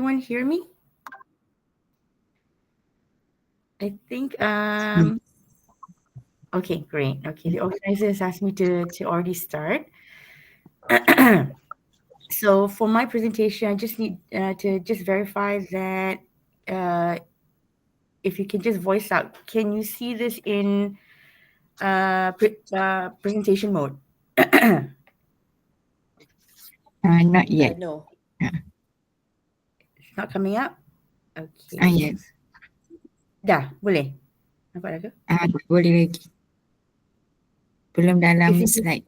Anyone hear me? I think okay, great. Okay, the organizers asked me to already start. So for my presentation, I just need to just verify that uh, if you can just voice out, can you see this in presentation mode? Not yet. No. It's not coming up. Okay. Yes. Dah, boleh. Nampak dah ke? Boleh lagi. Belum dalam Is it slide.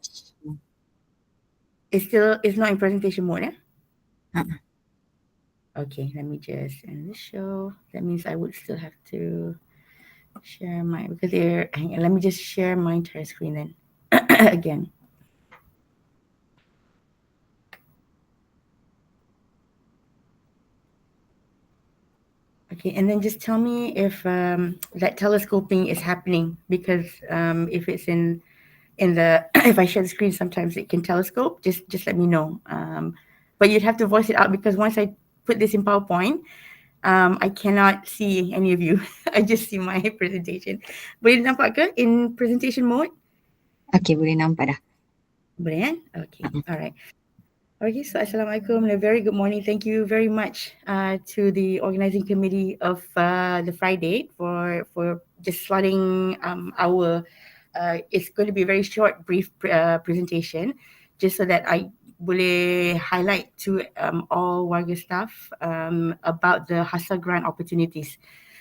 it's not in presentation mode, yeah? Uh, Okay, let me just end the show. That means I would still have to share my because hang on, let me just share my entire screen then again. Okay, and then just tell me if that telescoping is happening because if it's in the if I share the screen, sometimes it can telescope. Just let me know. But you'd have to voice it out because once I put this in PowerPoint, I cannot see any of you. I just see my presentation. Boleh nampak ke in presentation mode? okay, boleh nampak dah. Boleh kan? Okay, alright. Okay, so Assalamualaikum and a very good morning. Thank you very much to the organizing committee of the Friday for just slotting our. It's going to be a very short, brief presentation, just so that I boleh highlight to all warga staff about the HASA grant opportunities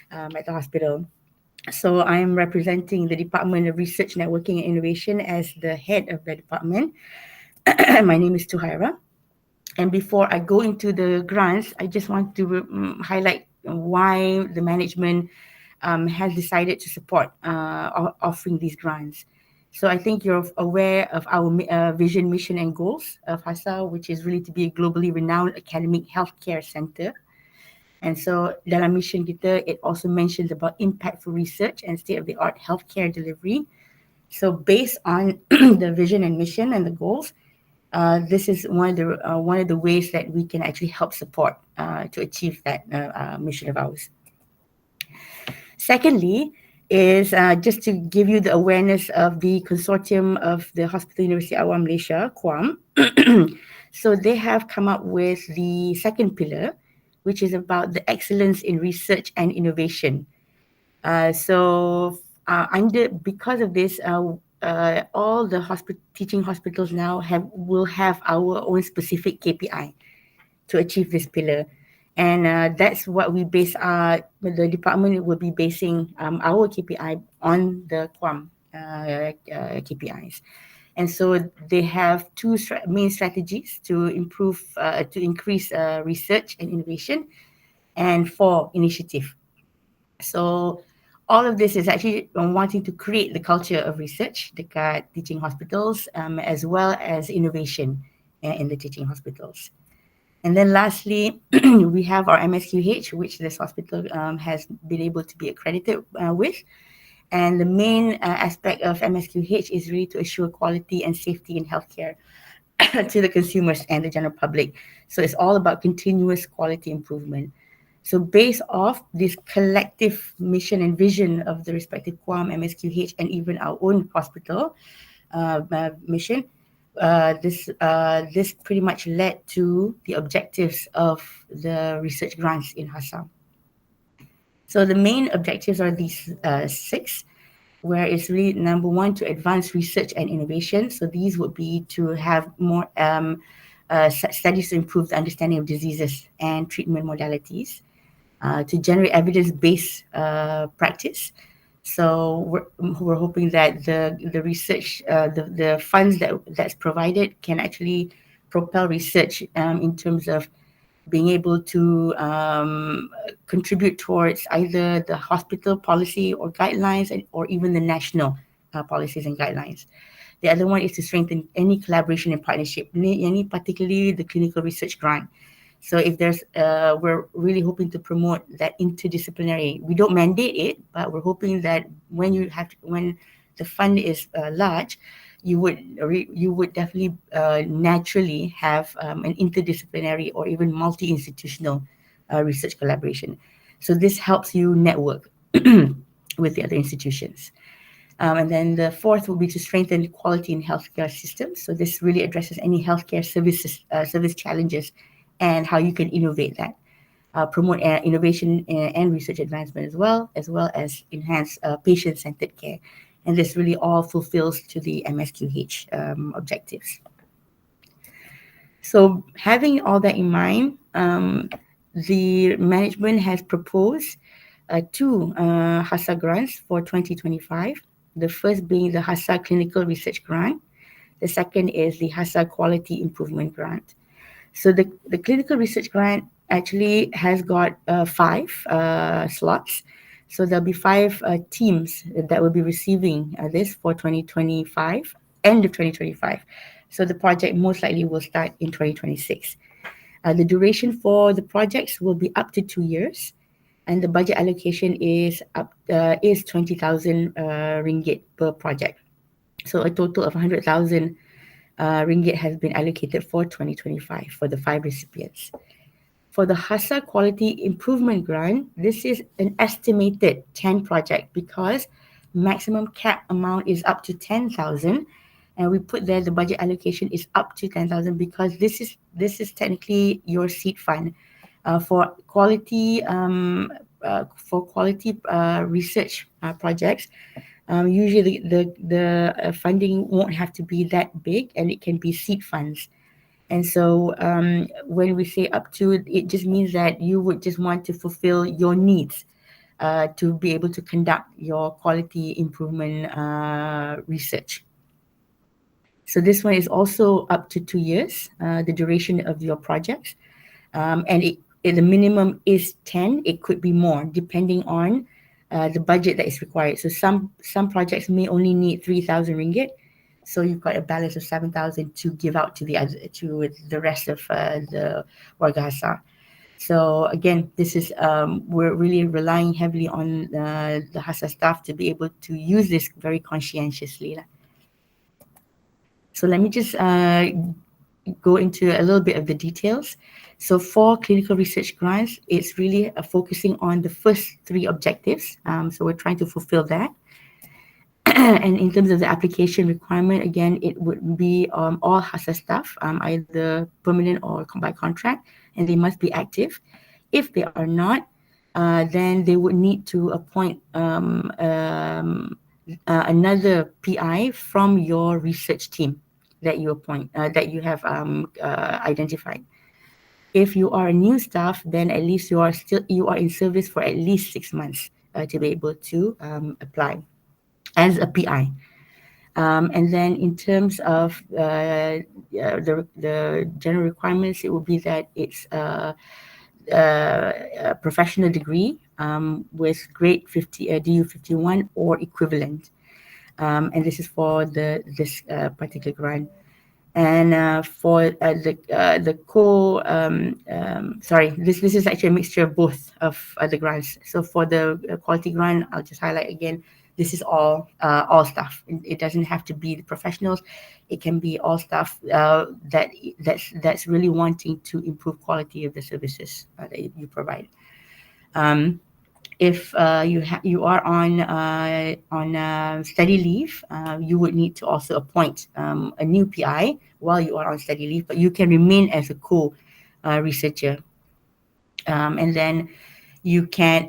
at the hospital. So I'm representing the Department of Research, Networking and Innovation as the head of the department. My name is THUHAIRAH. And before I go into the grants, I just want to highlight why the management has decided to support offering these grants. So I think you're aware of our vision, mission, and goals of HASA, which is really to be a globally renowned academic healthcare center. And so dalam mission kita, it also mentions about impactful research and state-of-the-art healthcare delivery. So based on the vision and mission and the goals, this is one of the ways that we can actually help support to achieve that mission of ours. Secondly, is just to give you the awareness of the consortium of the Hospital University Awam Malaysia, QUAM. So they have come up with the second pillar, which is about the excellence in research and innovation. Because of this, all the teaching hospitals now will have our own specific KPI to achieve this pillar. And that's what we base the department will be basing our KPI on the QUAM KPIs. And so they have two main strategies to increase research and innovation, and 4 initiative. So all of this is actually wanting to create the culture of research dekat teaching hospitals as well as innovation in the teaching hospitals. And then lastly, we have our MSQH, which this hospital has been able to be accredited with. And the main aspect of MSQH is really to assure quality and safety in healthcare to the consumers and the general public. So it's all about continuous quality improvement. So based off this collective mission and vision of the respective QUAM, MSQH, and even our own hospital mission, this pretty much led to the objectives of the research grants in HASA. So the main objectives are these 6, where it's really number 1 to advance research and innovation. So these would be to have more studies to improve the understanding of diseases and treatment modalities, to generate evidence-based practice. So we're hoping that the research, the funds that's provided can actually propel research in terms of being able to contribute towards either the hospital policy or guidelines or even the national policies and guidelines. The other one is to strengthen any collaboration and partnership, any particularly the clinical research grant. So if there's, we're really hoping to promote that interdisciplinary. We don't mandate it, but we're hoping that when the fund is large, you would definitely naturally have an interdisciplinary or even multi-institutional research collaboration. So this helps you network with the other institutions. And then the fourth will be to strengthen quality in healthcare systems. So this really addresses any healthcare service challenges and how you can innovate that. Promote innovation and research advancement as well as enhance patient-centered care. And this really all fulfills to the MSQH objectives. So having all that in mind, the management has proposed two HASA grants for 2025. The first being the HASA Clinical Research Grant. The second is the HASA Quality Improvement Grant. So the clinical research grant actually has got five slots. So there'll be five teams that will be receiving this for 2025, end of 2025. So the project most likely will start in 2026. The duration for the projects will be up to 2 years, and the budget allocation is 20,000 ringgit per project. So a total of 100,000 ringgit has been allocated for 2025 for the five recipients. For the HASA Quality Improvement Grant, this is an estimated 10 project because maximum cap amount is up to 10,000, and we put there the budget allocation is up to 10,000 because this is technically your seed fund for quality research projects. Usually the funding won't have to be that big, and it can be seed funds. And so when we say up to, it just means that you would just want to fulfill your needs to be able to conduct your quality improvement research. So this one is also up to 2 years, the duration of your projects. And the minimum is 10. It could be more depending on the budget that is required. So some projects may only need 3,000 ringgit. So you've got a balance of 7,000 to give out to the rest of the warga HASA. So again, this is we're really relying heavily on the HASA staff to be able to use this very conscientiously. So let me just go into a little bit of the details. So for clinical research grants, it's really focusing on the first three objectives. So we're trying to fulfill that. And in terms of the application requirement, again, it would be all HASA staff, either permanent or by contract, and they must be active. If they are not, then they would need to appoint another PI from your research team that you appoint, that you have identified. If you are a new staff, then at least you are in service for at least 6 months to be able to apply as a PI. And then in terms of the general requirements, it will be that it's a professional degree with grade 50, DU 51 or equivalent. And this is for this particular grant. And for the this is actually a mixture of both of the grants. So for the quality grant, I'll just highlight again, this is all staff. It doesn't have to be the professionals. It can be all staff that's really wanting to improve quality of the services that you provide. If you are on study leave, you would need to also appoint a new PI while you are on study leave, but you can remain as a co-researcher. And then you can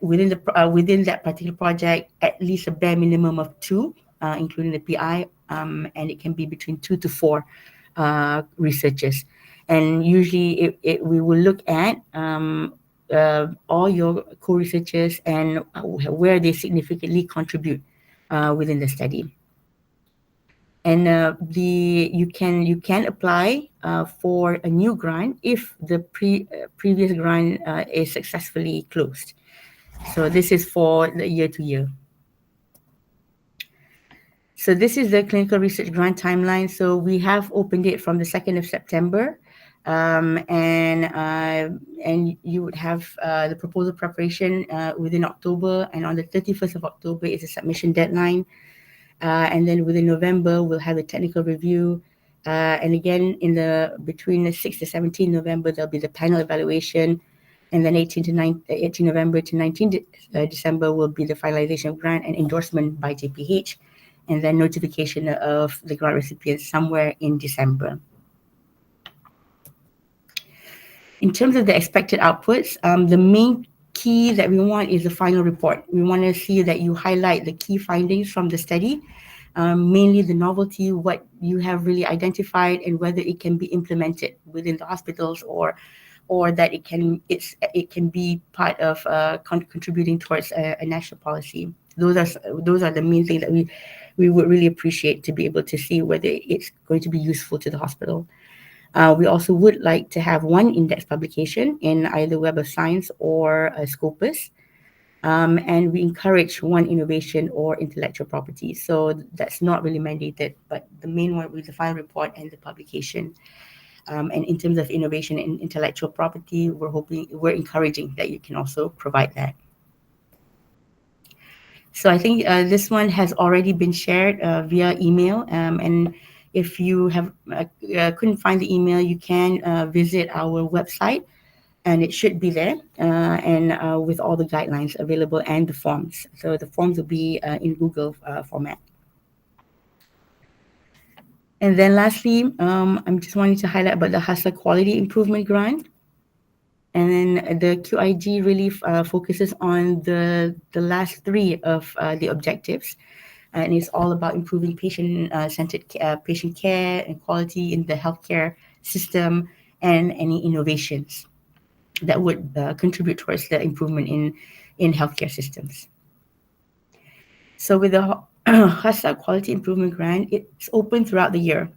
within that particular project, at least a bare minimum of 2, including the PI, and it can be between 2 to 4 researchers. And usually we will look at all your co-researchers and where they significantly contribute within the study. And you can apply for a new grant if the previous grant is successfully closed. So this is for the year to year. So this is the clinical research grant timeline. So we have opened it from the 2nd of September. And you would have the proposal preparation within October, and on the 31st of October is a submission deadline. And then within November, we'll have a technical review. And again, between the 6th to 17th November, there'll be the panel evaluation. And then 18 November to 19 December will be the finalization of grant and endorsement by JPH, and then notification of the grant recipients somewhere in December. In terms of the expected outputs, the main key that we want is the final report. We want to see that you highlight the key findings from the study, mainly the novelty, what you have really identified, and whether it can be implemented within the hospitals, or that it can be part of contributing towards a national policy. Those are the main things that we would really appreciate, to be able to see whether it's going to be useful to the hospital. We also would like to have one index publication in either Web of Science or Scopus. And we encourage one innovation or intellectual property. So that's not really mandated, but the main one with the final report and the publication. And in terms of innovation and intellectual property, we're encouraging that you can also provide that. So I think this one has already been shared via email. And if you couldn't find the email, you can visit our website, and it should be there, and with all the guidelines available and the forms. So the forms will be in Google format. And then lastly, I'm just wanting to highlight about the HASA Quality Improvement Grant. And then the QIG really focuses on the last three of the objectives. And it's all about improving patient-centered patient care and quality in the healthcare system, and any innovations that would contribute towards the improvement in healthcare systems. So with the HASA Quality Improvement Grant, it's open throughout the year.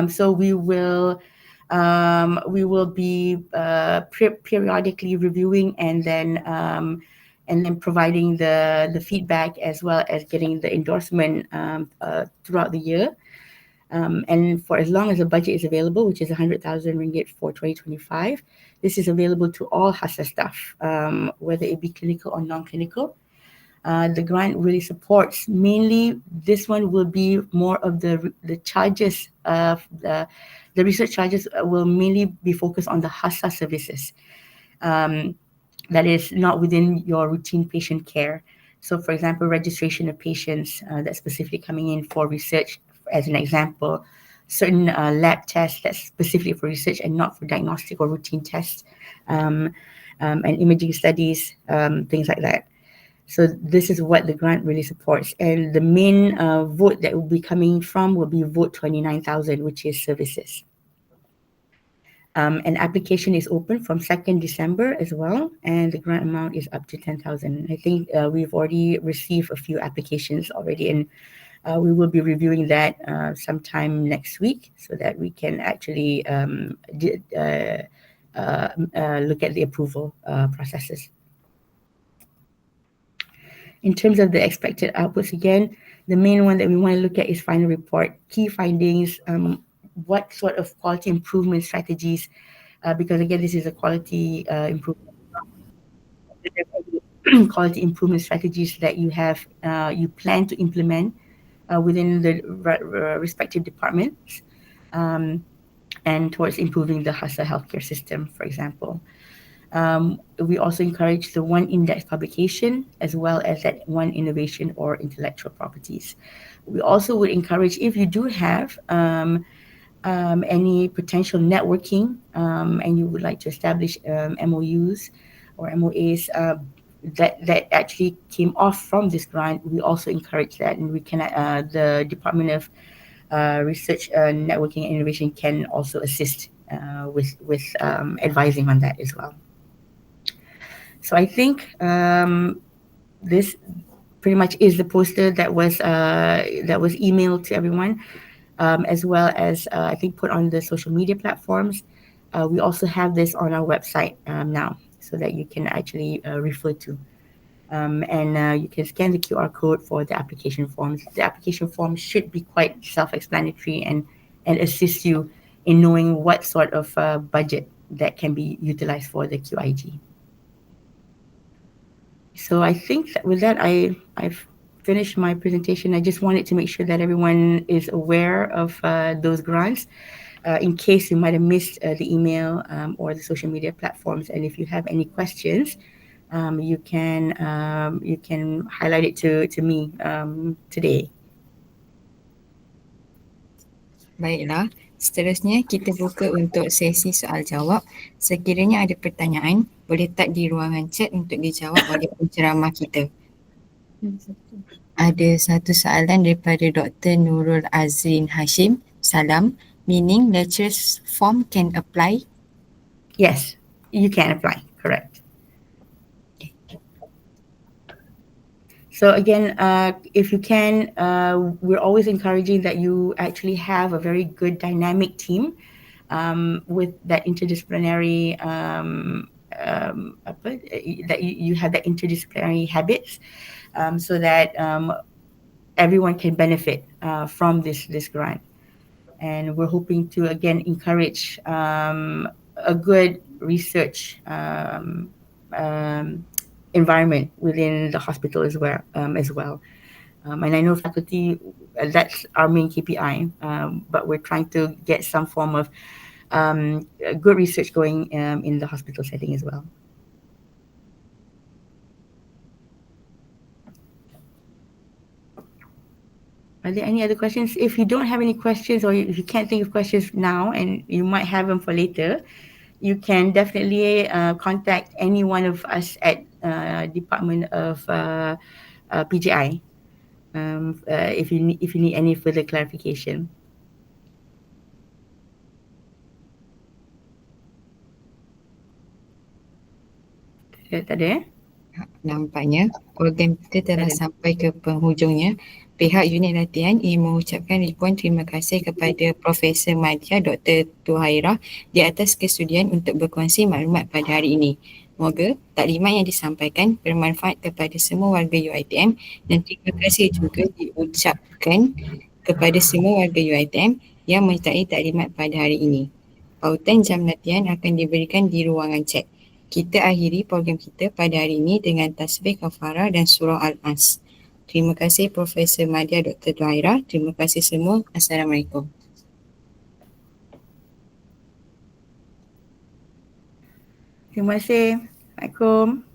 So we will be periodically reviewing, and then providing the feedback, as well as getting the endorsement throughout the year. And for as long as the budget is available, which is 100,000 ringgit for 2025, this is available to all HASA staff, whether it be clinical or non-clinical. The grant really supports, mainly this one will be more of the charges. The research charges will mainly be focused on the HASA services. That is not within your routine patient care. So for example, registration of patients that's specifically coming in for research, as an example, certain lab tests that's specifically for research and not for diagnostic or routine tests, and imaging studies, things like that. So this is what the grant really supports. And the main vote that will be coming from will be vote 29,000, which is services. An application is open from 2nd December as well, and the grant amount is up to 10,000. I think we've already received a few applications already, and we will be reviewing that sometime next week, so that we can actually look at the approval processes. In terms of the expected outputs, again, the main one that we want to look at is final report, key findings, what sort of quality improvement strategies, because again, this is a quality improvement. Quality improvement strategies that you plan to implement within the respective departments, and towards improving the HASA healthcare system, for example. We also encourage the one index publication, as well as that one innovation or intellectual properties. We also would encourage, if you do have any potential networking, and you would like to establish MOUs or MOAs that actually came off from this grant, we also encourage that, and we can the Department of Research, Networking and Innovation can also assist with advising on that as well. So I think this pretty much is the poster that was emailed to everyone, as well as I think put on the social media platforms. We also have this on our website now, so that you can actually refer to. And you can scan the QR code for the application forms. The application forms should be quite self-explanatory and assist you in knowing what sort of budget that can be utilized for the QIG. So I think that with that, I've finished my presentation. I just wanted to make sure that everyone is aware of those grants. in case you might have missed the email or the social media platforms. And if you have any questions, you can highlight it to me today. Baiklah, seterusnya kita buka untuk sesi soal jawab. Sekiranya ada pertanyaan, boleh type di ruangan chat untuk dijawab oleh penceramah kita. Ada satu soalan daripada Dr. Nurul Azrin Hashim. Salam, meaning lecturers form can apply? Yes, you can apply. Correct. So again, if you can, we're always encouraging that you actually have a very good dynamic team with that interdisciplinary, that you have that interdisciplinary habits, so that everyone can benefit from this grant. And we're hoping to again encourage a good research environment within the hospital as well. And I know faculty, that's our main KPI, but we're trying to get some form of good research going in the hospital setting as well. Are there any other questions? If you don't have any questions, or if you can't think of questions now and you might have them for later, you can definitely contact any one of us at Department of PGI if you need any further clarification. Tak ada? Nampaknya program kita telah sampai ke penghujungnya. Pihak unit latihan ingin mengucapkan ribuan terima kasih kepada Profesor MADYA Dr. THUHAIRAH di atas kesudian untuk berkongsi maklumat pada hari ini. Moga taklimat yang disampaikan bermanfaat kepada semua warga UiTM, dan terima kasih juga diucapkan kepada semua warga UiTM yang menyertai taklimat pada hari ini. Pautan jam latihan akan diberikan di ruangan chat. Kita akhiri program kita pada hari ini dengan tasbih kafarah dan surah Al-As. Terima kasih Profesor MADYA Dr. THUHAIRAH. Terima kasih semua. Assalamualaikum. Terima kasih. Assalamualaikum.